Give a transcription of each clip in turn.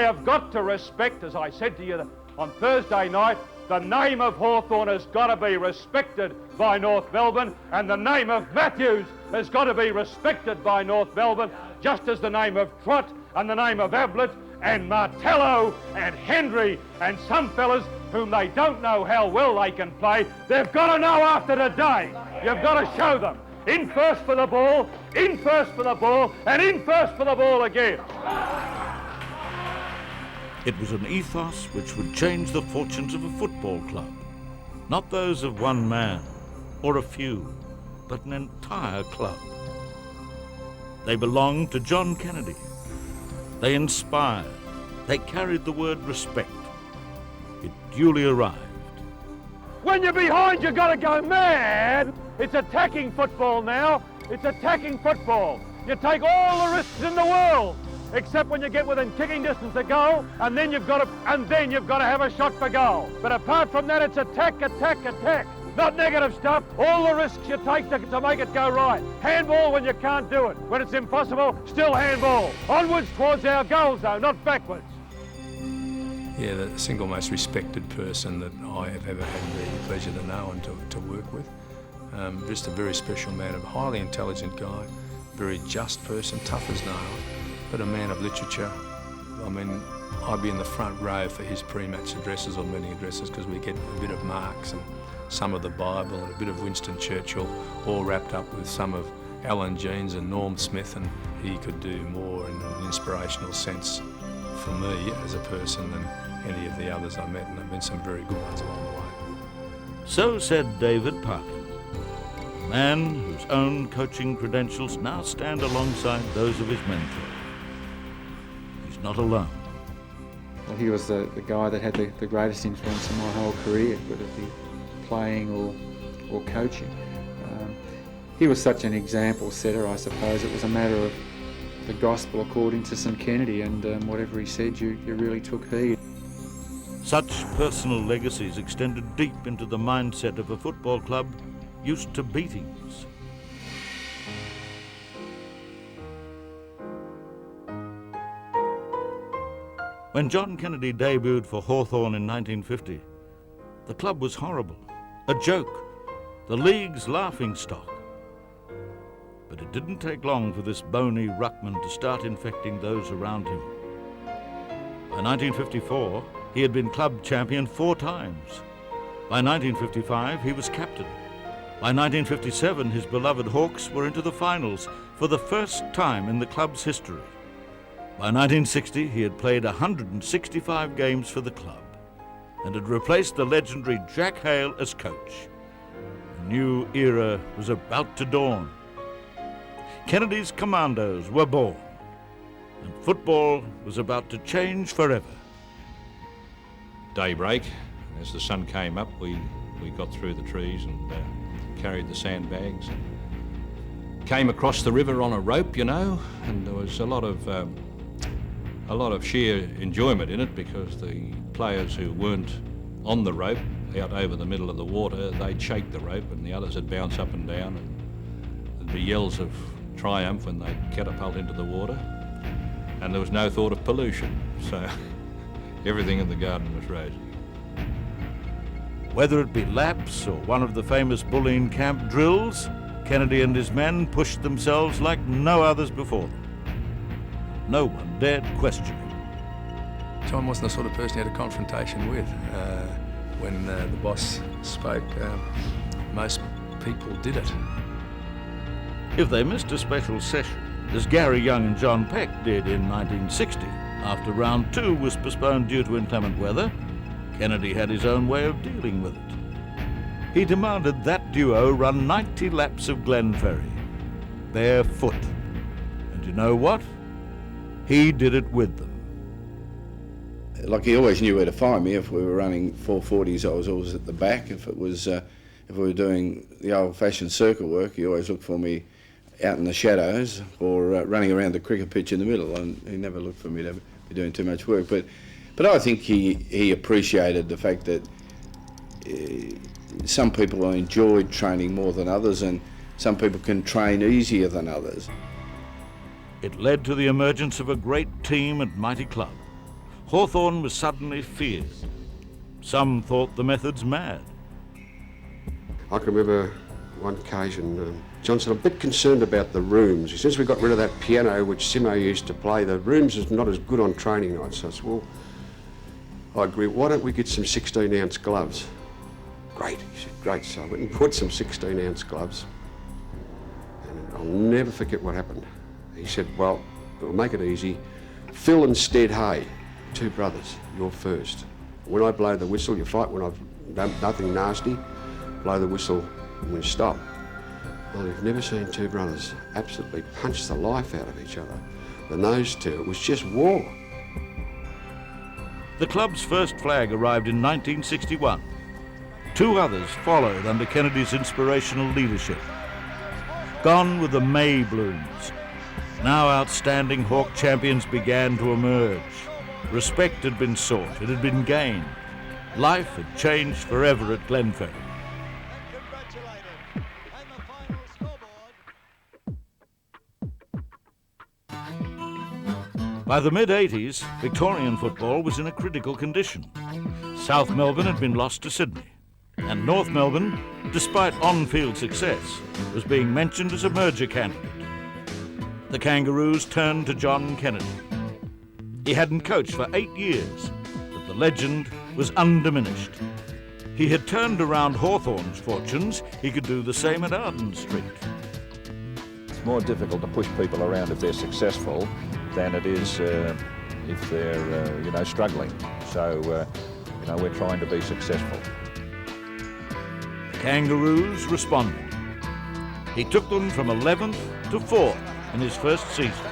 have got to respect, as I said to you on Thursday night, the name of Hawthorn has got to be respected by North Melbourne, and the name of Matthews has got to be respected by North Melbourne, just as the name of Trott and the name of Ablett and Martello and Hendry and some fellas whom they don't know how well they can play. They've got to know after today. You've got to show them. In first for the ball, in first for the ball, and in first for the ball again. It was an ethos which would change the fortunes of a football club. Not those of one man or a few, but an entire club. They belonged to John Kennedy. They inspired. They carried the word respect. It duly arrived. When you're behind, you've got to go mad. It's attacking football now. It's attacking football. You take all the risks in the world, except when you get within kicking distance of goal, and then you've got to have a shot for goal. But apart from that, it's attack, attack, attack. Not negative stuff. All the risks you take to make it go right. Handball when you can't do it. When it's impossible, still handball. Onwards towards our goals, though, not backwards. Yeah, the single most respected person that I have ever had the pleasure to know and to work with. Just a very special man, a highly intelligent guy, very just person, tough as nails, but a man of literature. I mean, I'd be in the front row for his pre-match addresses or meeting addresses because we get a bit of Marx and some of the Bible and a bit of Winston Churchill, all wrapped up with some of Alan Jeans and Norm Smith, and he could do more in an inspirational sense for me as a person than any of the others I met, and there have been some very good ones along the way. So said David Parkin, a man whose own coaching credentials now stand alongside those of his mentor. He's not alone. Well, he was the guy that had the greatest influence in my whole career, whether it be playing or coaching. He was such an example setter, I suppose. It was a matter of the gospel according to St Kennedy, and whatever he said, you really took heed. Such personal legacies extended deep into the mindset of a football club used to beatings. When John Kennedy debuted for Hawthorn in 1950, the club was horrible, a joke, the league's laughingstock. But it didn't take long for this bony ruckman to start infecting those around him. By 1954, he had been club champion 4 times. By 1955, he was captain. By 1957, his beloved Hawks were into the finals for the first time in the club's history. By 1960, he had played 165 games for the club and had replaced the legendary Jack Hale as coach. A new era was about to dawn. Kennedy's Commandos were born, and football was about to change forever. Daybreak, as the sun came up, we got through the trees and carried the sandbags and came across the river on a rope, you know, and there was a lot of sheer enjoyment in it because the players who weren't on the rope out over the middle of the water, they'd shake the rope and the others would bounce up and down, and there'd be yells of triumph when they'd catapult into the water, and there was no thought of pollution, so everything in the garden was rosy. Whether it be laps or one of the famous bullying camp drills, Kennedy and his men pushed themselves like no others before them. No one dared question it. John wasn't the sort of person you had a confrontation with. When the boss spoke, most people did it. If they missed a special session, as Gary Young and John Peck did in 1960, after round 2 was postponed due to inclement weather, Kennedy had his own way of dealing with it. He demanded that duo run 90 laps of Glenferrie, barefoot. And you know what? He did it with them. Like, he always knew where to find me. If we were running 440s, I was always at the back. If we were doing the old-fashioned circle work, he always looked for me out in the shadows or running around the cricket pitch in the middle, and he never looked for me to be doing too much work. But I think he appreciated the fact that some people enjoyed training more than others, and some people can train easier than others. It led to the emergence of a great team and mighty club. Hawthorn was suddenly feared. Some thought the methods mad. I can remember one occasion, John said, I'm a bit concerned about the rooms. Since we got rid of that piano which Simo used to play, the rooms is not as good on training nights. So I said, well, I agree, why don't we get some 16-ounce gloves? Great, he said, great. So I went and bought some 16-ounce gloves. And I'll never forget what happened. He said, well, we'll make it easy. Phil and Stead Hay, 2 brothers, you're first. When I blow the whistle, you fight. When I've done nothing nasty, blow the whistle and we stop. Well, you've never seen 2 brothers absolutely punch the life out of each other. Than those 2, it was just war. The club's first flag arrived in 1961. 2 others followed under Kennedy's inspirational leadership. Gone were the May blooms. Now outstanding Hawk champions began to emerge. Respect had been sought, it had been gained. Life had changed forever at Glenferrie. By the mid-80s, Victorian football was in a critical condition. South Melbourne had been lost to Sydney, and North Melbourne, despite on-field success, was being mentioned as a merger candidate. The Kangaroos turned to John Kennedy. He hadn't coached for 8 years, but the legend was undiminished. He had turned around Hawthorn's fortunes. He could do the same at Arden Street. It's more difficult to push people around if they're successful than it is if they're, struggling. So, we're trying to be successful. The Kangaroos responded. He took them from 11th to 4th in his first season.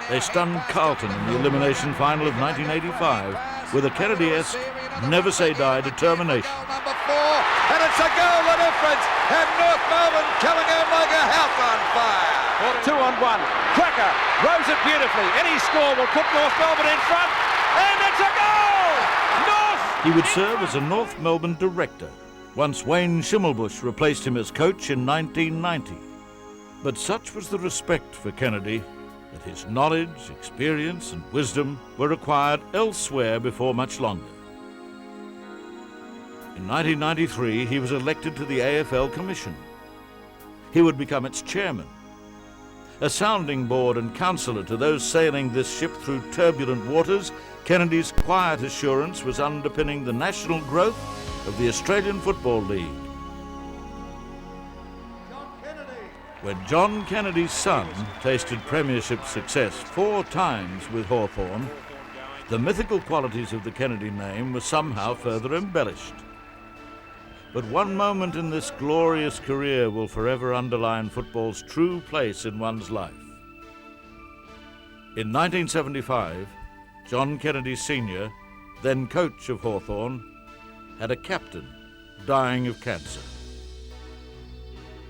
They stunned Carlton in the elimination final of 1985 with a Kennedy-esque, never-say-die determination. Number 4, and it's a goal the difference, and North Melbourne coming home like a house on fire. 2 on 1, Cracker rows it beautifully. Any score will put North Melbourne in front, and it's a goal! North! He would serve as a North Melbourne director once Wayne Schimmelbusch replaced him as coach in 1990. But such was the respect for Kennedy that his knowledge, experience and wisdom were required elsewhere before much longer. In 1993, he was elected to the AFL Commission. He would become its chairman, a sounding board and counsellor to those sailing this ship through turbulent waters. Kennedy's quiet assurance was underpinning the national growth of the Australian Football League. When John Kennedy's son tasted premiership success 4 times with Hawthorn, the mythical qualities of the Kennedy name were somehow further embellished. But one moment in this glorious career will forever underline football's true place in one's life. In 1975, John Kennedy Sr., then coach of Hawthorn, had a captain dying of cancer.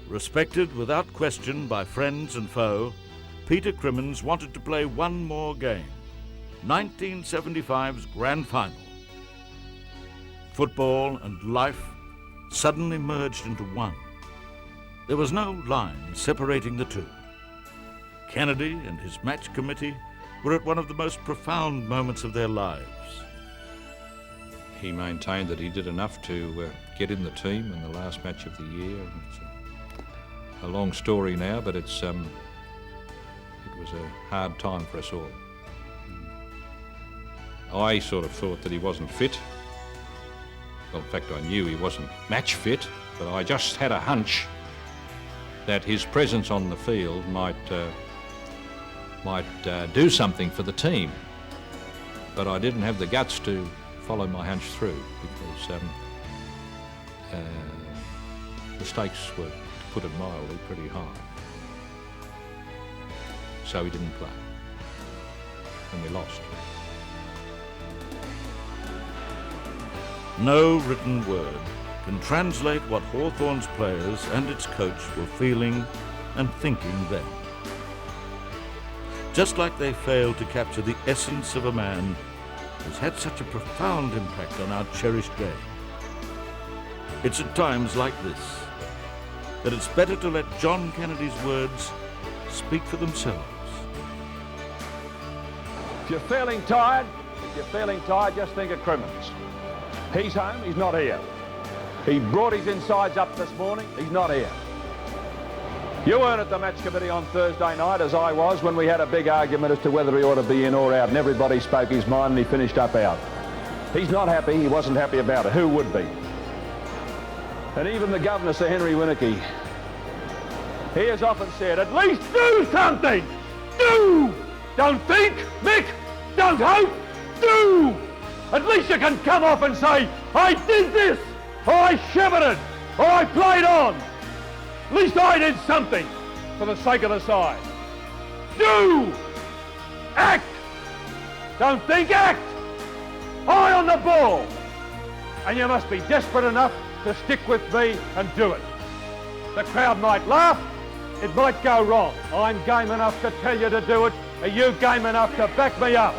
Respected without question by friends and foe, Peter Crimmins wanted to play one more game, 1975's grand final. Football and life suddenly merged into one. There was no line separating the two. Kennedy and his match committee were at one of the most profound moments of their lives. He maintained that he did enough to get in the team in the last match of the year. It's a long story now, but it was a hard time for us all. I sort of thought that he wasn't fit. Well, in fact, I knew he wasn't match fit, but I just had a hunch that his presence on the field might do something for the team. But I didn't have the guts to follow my hunch through because the stakes were, to put it mildly, pretty high. So he didn't play, and we lost. No written word can translate what Hawthorn's players and its coach were feeling and thinking then. Just like they failed to capture the essence of a man who's had such a profound impact on our cherished game. It's at times like this that it's better to let John Kennedy's words speak for themselves. If you're feeling tired, If you're feeling tired, just think of criminals. He's home, he's not here. He brought his insides up this morning, he's not here. You weren't at the match committee on Thursday night, as I was, when we had a big argument as to whether he ought to be in or out, and everybody spoke his mind and he finished up out. He's not happy, he wasn't happy about it. Who would be? And even the governor, Sir Henry Winnicky, he has often said, at least do something! Do! Don't think, Mick! Don't hope! Do! At least you can come off and say, I did this! Or I shepherded! Or I played on! At least I did something for the sake of the side. Do! Act! Don't think, act! Eye on the ball! And you must be desperate enough to stick with me and do it. The crowd might laugh, it might go wrong. I'm game enough to tell you to do it. Are you game enough to back me up?